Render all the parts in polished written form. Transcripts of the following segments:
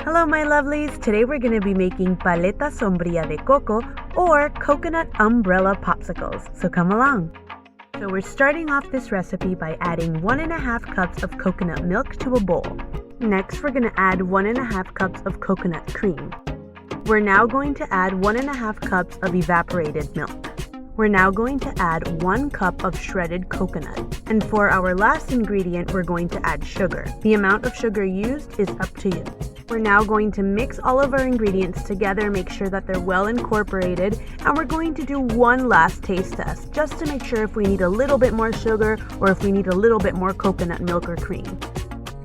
Hello my lovelies, today we're going to be making Paletas Sombrillas de Coco or Coconut Umbrella Popsicles, so come along. So we're starting off this recipe by adding 1.5 cups of coconut milk to a bowl. Next we're going to add 1.5 cups of coconut cream. We're now going to add 1.5 cups of evaporated milk. We're now going to add 1 cup of shredded coconut. And for our last ingredient, we're going to add sugar. The amount of sugar used is up to you. We're now going to mix all of our ingredients together, make sure that they're well incorporated, and we're going to do one last taste test, just to make sure if we need a little bit more sugar or if we need a little bit more coconut milk or cream.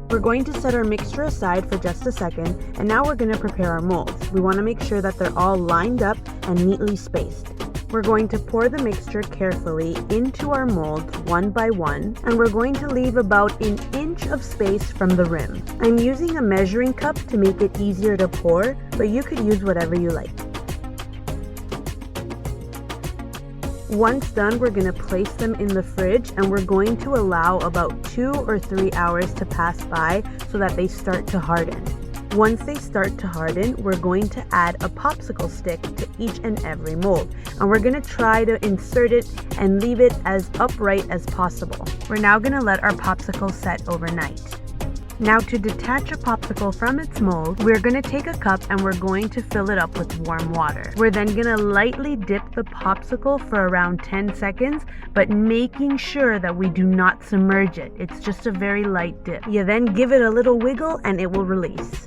We're going to set our mixture aside for just a second, and now we're going to prepare our molds. We want to make sure that they're all lined up and neatly spaced. We're going to pour the mixture carefully into our molds one by one, and we're going to leave about an inch of space from the rim. I'm using a measuring cup to make it easier to pour, but you could use whatever you like. Once done, we're going to place them in the fridge, and we're going to allow about 2 or 3 hours to pass by so that they start to harden. Once they start to harden, we're going to add a popsicle stick to each and every mold, and we're going to try to insert it and leave it as upright as possible. We're now going to let our popsicle set overnight. Now to detach a popsicle from its mold, we're going to take a cup and we're going to fill it up with warm water. We're then going to lightly dip the popsicle for around 10 seconds, but making sure that we do not submerge it. It's just a very light dip. You then give it a little wiggle and it will release.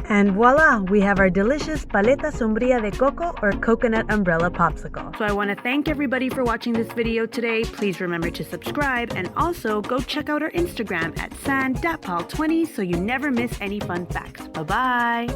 And voila, we have our delicious Paletas Sombrillas de Coco or Coconut Umbrella Popsicle. So I want to thank everybody for watching this video today. Please remember to subscribe and also go check out our Instagram at san.pal20 so you never miss any fun facts. Bye-bye!